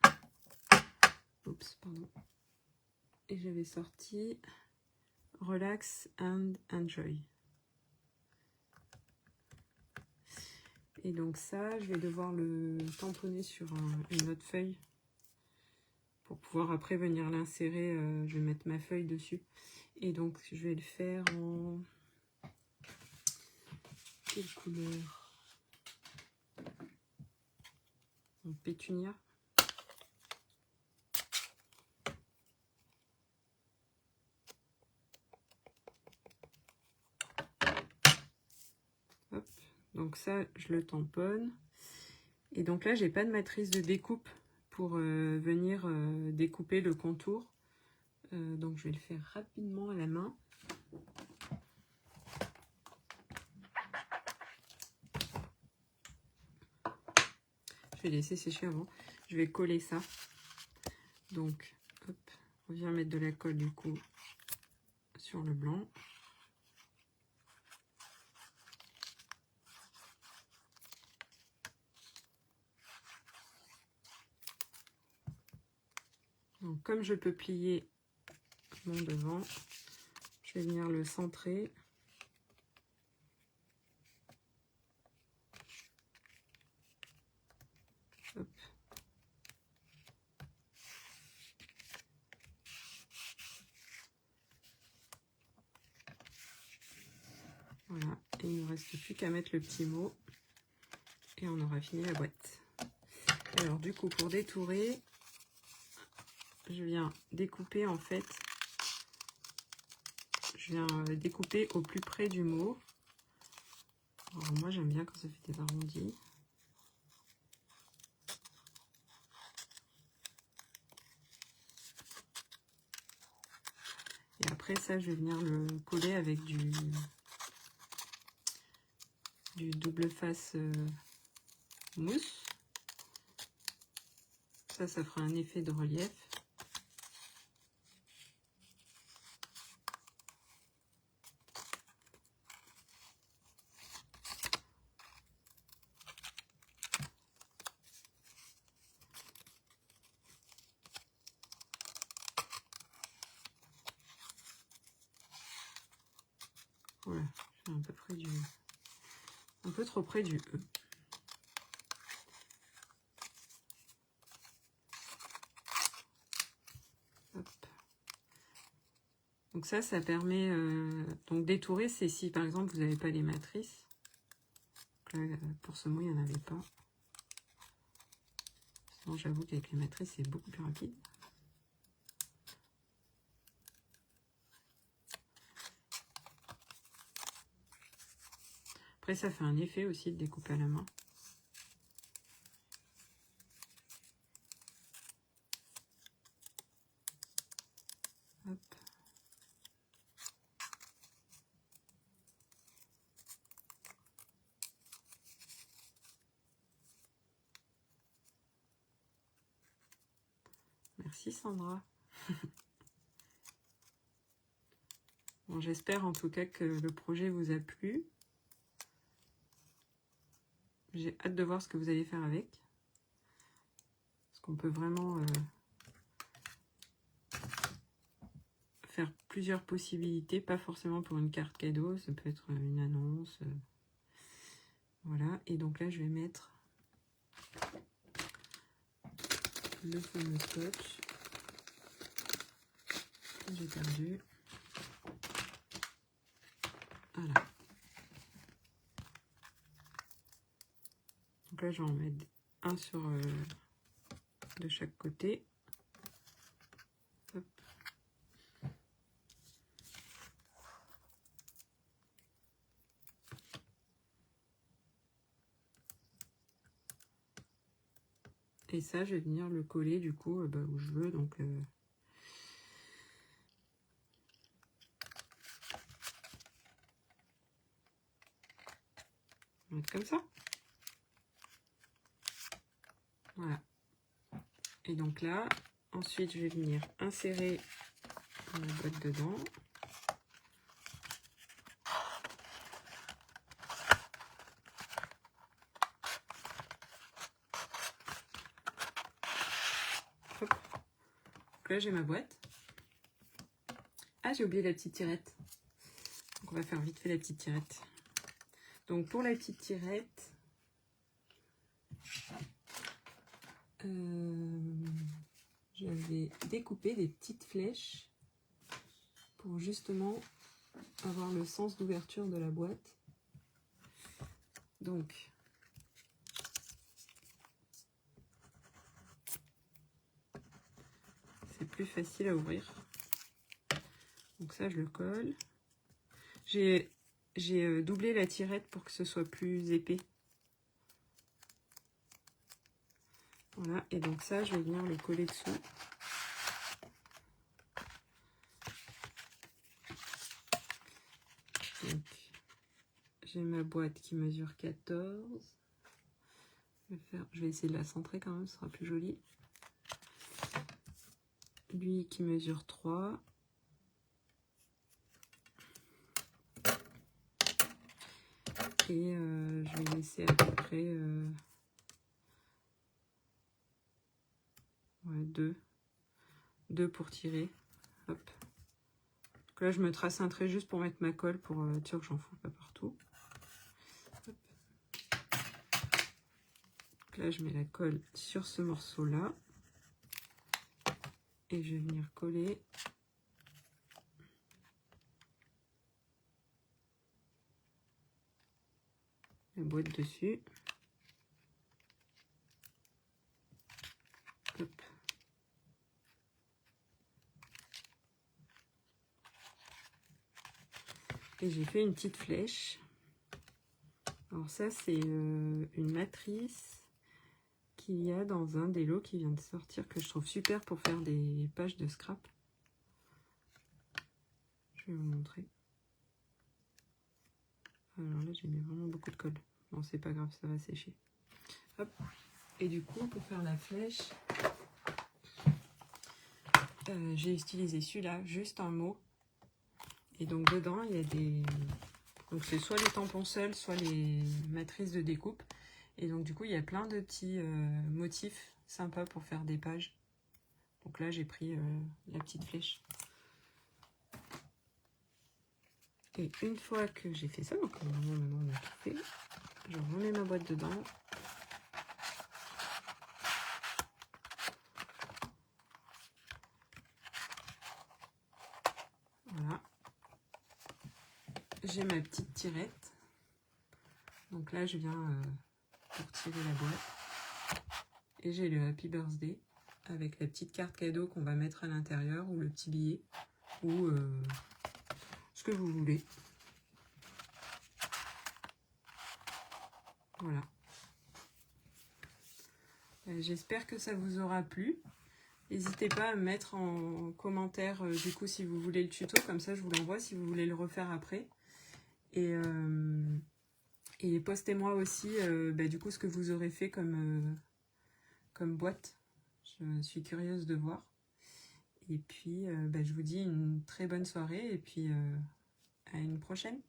Oups, pardon. Et j'avais sorti Relax and Enjoy. Et donc ça, je vais devoir le tamponner sur une autre feuille pour pouvoir après venir l'insérer. Je vais mettre ma feuille dessus. Et donc, je vais le faire en... Quelle couleur? En pétunia. Hop. Donc ça, je le tamponne. Et donc là, j'ai pas de matrice de découpe pour venir découper le contour. Donc je vais le faire rapidement à la main. Je vais laisser sécher avant. Je vais coller ça. Donc, hop, on vient mettre de la colle du coup sur le blanc. Donc, comme je peux plier mon devant, je vais venir le centrer. Hop. Voilà, et il ne me reste plus qu'à mettre le petit mot et on aura fini la boîte. Alors du coup, pour détourer, je viens découper en fait, je viens découper au plus près du mot. Alors moi j'aime bien quand ça fait des arrondis. Et après ça, je vais venir le coller avec du double face mousse. Ça fera un effet de relief. Voilà, je suis un peu trop près du E. Hop. Donc ça permet donc détourer, c'est si par exemple vous n'avez pas les matrices. Donc là, pour ce mot, il n'y en avait pas. Sinon, j'avoue qu'avec les matrices, c'est beaucoup plus rapide. Après, ça fait un effet aussi de découper à la main. Hop. Merci Sandra. Bon, j'espère en tout cas que le projet vous a plu. J'ai hâte de voir ce que vous allez faire avec. Parce qu'on peut vraiment faire plusieurs possibilités, pas forcément pour une carte cadeau, ça peut être une annonce. Voilà, et donc là je vais mettre le fameux scotch. J'ai perdu. Voilà. Donc là je vais en mettre un sur de chaque côté. Hop. Et ça, je vais venir le coller du coup où je veux. Donc on va mettre comme ça. Voilà. Et donc là, ensuite, je vais venir insérer la boîte dedans. Hop. Donc là, j'ai ma boîte. Ah, j'ai oublié la petite tirette. Donc on va faire vite fait la petite tirette. Donc pour la petite tirette, j'avais découpé des petites flèches pour justement avoir le sens d'ouverture de la boîte. Donc c'est plus facile à ouvrir. Donc ça je le colle. J'ai doublé la tirette pour que ce soit plus épais. Voilà, et donc ça je vais venir le coller dessous. Donc j'ai ma boîte qui mesure 14. Je vais essayer de la centrer quand même, ce sera plus joli. Lui qui mesure 3. Et je vais laisser à peu près 2 pour tirer. Hop. Donc là je me trace un trait juste pour mettre ma colle pour être sûr que j'en fous pas partout. Hop. Donc là je mets la colle sur ce morceau là. Et je vais venir coller la boîte dessus. Hop. Et j'ai fait une petite flèche. Alors ça c'est une matrice qu'il y a dans un des lots qui vient de sortir que je trouve super pour faire des pages de scrap. Je vais vous montrer. Alors là j'ai mis vraiment beaucoup de colle. Bon c'est pas grave, ça va sécher. Hop. Et du coup pour faire la flèche, j'ai utilisé celui-là, juste un mot. Et donc dedans il y a des... Donc c'est soit les tampons seuls, soit les matrices de découpe. Et donc du coup il y a plein de petits motifs sympas pour faire des pages. Donc là j'ai pris la petite flèche. Et une fois que j'ai fait ça, donc maintenant on a tout fait, je remets ma boîte dedans. Voilà. J'ai ma petite tirette. Donc là je viens pour tirer la boîte. Et j'ai le Happy Birthday avec la petite carte cadeau qu'on va mettre à l'intérieur, ou le petit billet, ou ce que vous voulez. Voilà. J'espère que ça vous aura plu. N'hésitez pas à me mettre en commentaire du coup si vous voulez le tuto, comme ça je vous l'envoie si vous voulez le refaire après. Et postez-moi aussi du coup ce que vous aurez fait comme boîte. Je suis curieuse de voir. Et puis je vous dis une très bonne soirée et puis à une prochaine.